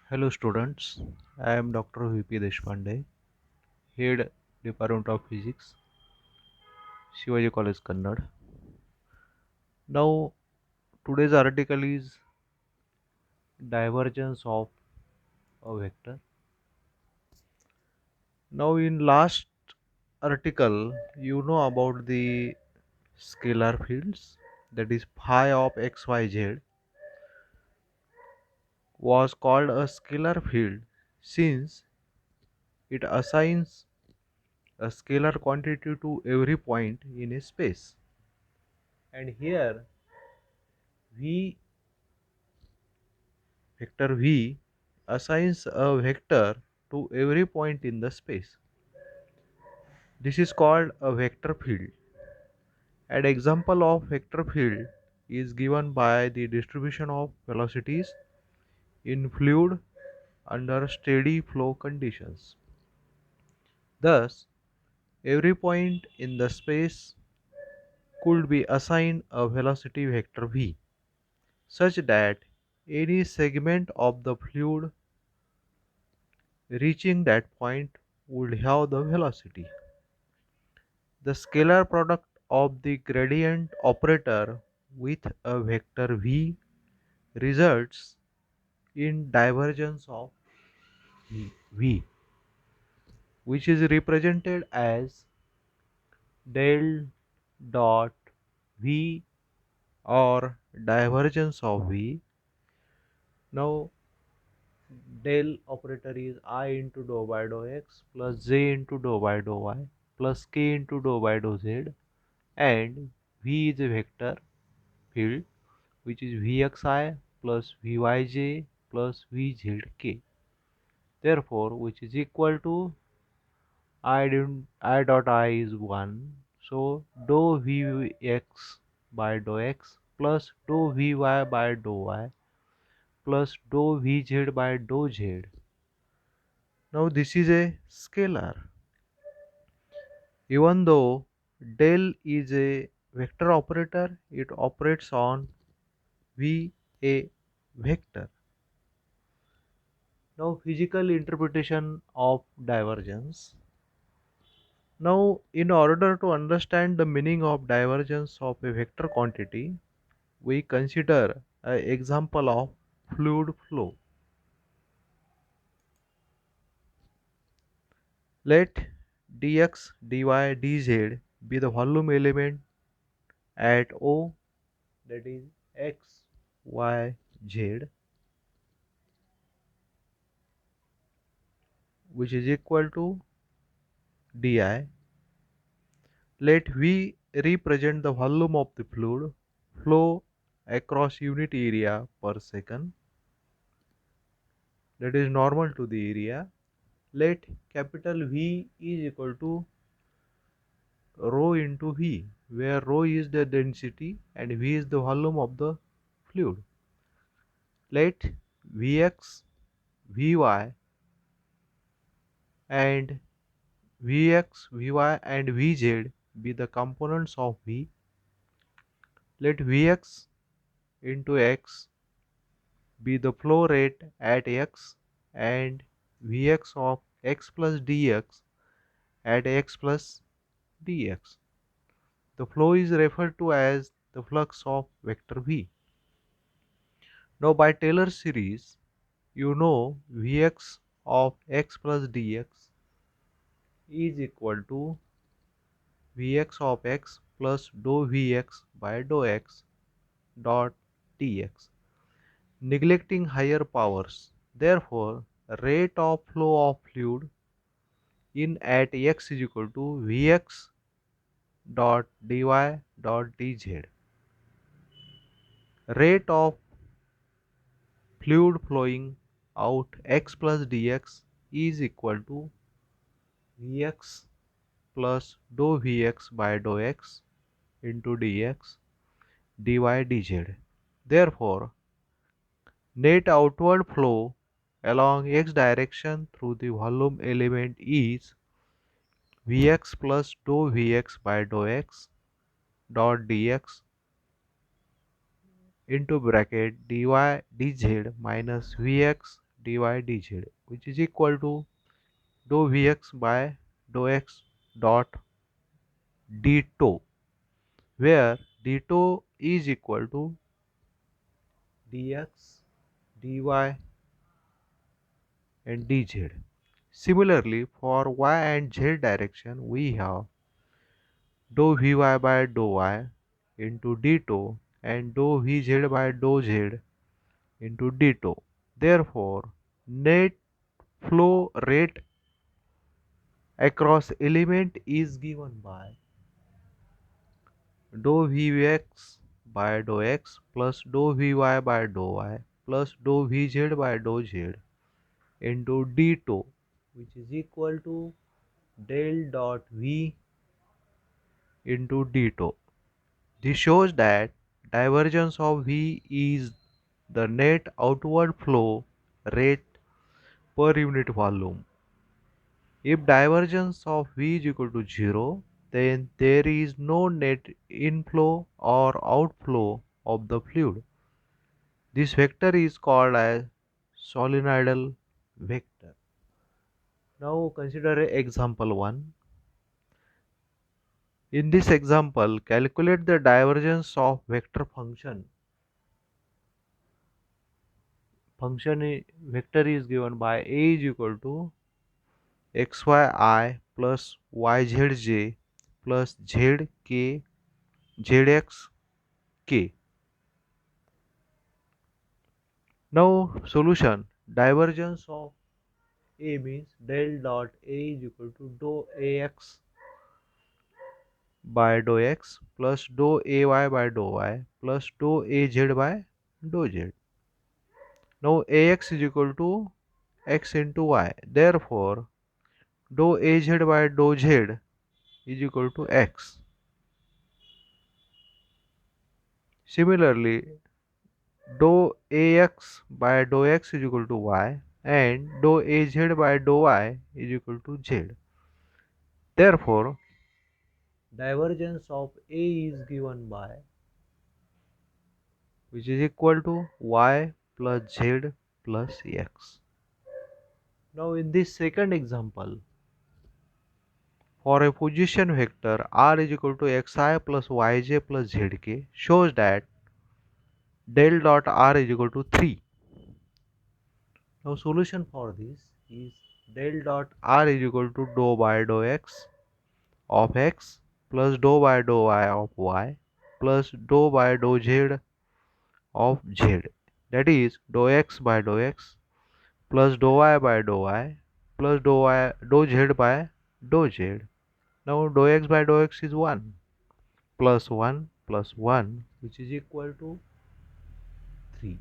Hello students, I am Dr. V.P. Deshpande, Head Department of Physics, Shivaji College Kannada. Now today's article is divergence of a vector. Now in last article you know about the scalar fields, that is phi of xyz was called a scalar field since it assigns a scalar quantity to every point in a space. And here V vector V assigns a vector to every point in the space. This is called a vector field. An example of vector field is given by the distribution of velocities in fluid under steady flow conditions. Thus, every point in the space could be assigned a velocity vector V, such that any segment of the fluid reaching that point would have the velocity. The scalar product of the gradient operator with a vector v results in divergence of v, which is represented as del dot v or divergence of v. Now del operator is I into dou by dou x plus j into dou by dou y plus k into dou by dou z, and v is a vector field which is vxi plus vyj plus vzk, therefore which is equal to I dot I is 1, so dou vx by dou x plus dou vy by dou y plus dou vz by dou z. Now this is a scalar. Even though del is a vector operator, it operates on v a vector. Now physical interpretation of divergence. Now in order to understand the meaning of divergence of a vector quantity, we consider an example of fluid flow. Let dx, dy, dz be the volume element at O, that is x, y, z, which is equal to di. Let V represent the volume of the fluid flow across unit area per second, that is normal to the area. Let capital V is equal to rho into V, where rho is the density and V is the volume of the fluid. Let Vx, Vy and Vx, Vy and Vz be the components of V. Let Vx into x be the flow rate at x and Vx of x plus dx at x plus dx. The flow is referred to as the flux of vector V. Now by Taylor series, you know Vx of x plus dx is equal to Vx of x plus dou Vx by dou x dot dx, neglecting higher powers. Therefore, rate of flow of fluid in at x is equal to Vx dot dy dot dz. Rate of fluid flowing out x plus dx is equal to Vx plus dou Vx by dou x into dx dy dz. Therefore, net outward flow along x direction through the volume element is Vx plus dou Vx by dou x dot dx into bracket dy dz minus Vx dy dz, which is equal to dou Vx by dou x dot d tau, where d tau is equal to dx, dy and dz. Similarly, for y and z direction, we have dou Vy by dou y into d tau and dou Vz by dou z into d tau. Therefore, net flow rate across element is given by dou Vx by dou x plus dou Vy by dou y plus dou Vz by dou z into d tau, which is equal to del dot V into d tau. This shows that divergence of V is the net outward flow rate per unit volume. If divergence of V is equal to 0, then there is no net inflow or outflow of the fluid. This vector is called as solenoidal vector. Now consider example 1. In this example, calculate the divergence of vector function. Vector is given by A is equal to xyi plus yzj plus zk zxk. Now solution, divergence of A means del dot A is equal to dou Ax by dou x plus dou Ay by dou y plus dou Az by dou z. Now Ax is equal to x into y. Therefore, dou Az by dou z is equal to x. Similarly, dou Ax by dou x is equal to y and dou Az by dou y is equal to z. Therefore, divergence of A is given by, which is equal to y plus z plus x. Now in this second example, for a position vector r is equal to xi plus yj plus zk shows that del dot r is equal to 3. Now solution for this is del dot r is equal to dou by dou x of x plus dou by dou y of y plus dou by dou z of z, that is dou x by dou x plus dou y by dou y plus dou z by dou z. Now dou x by dou x is 1 plus 1 plus 1, which is equal to 3.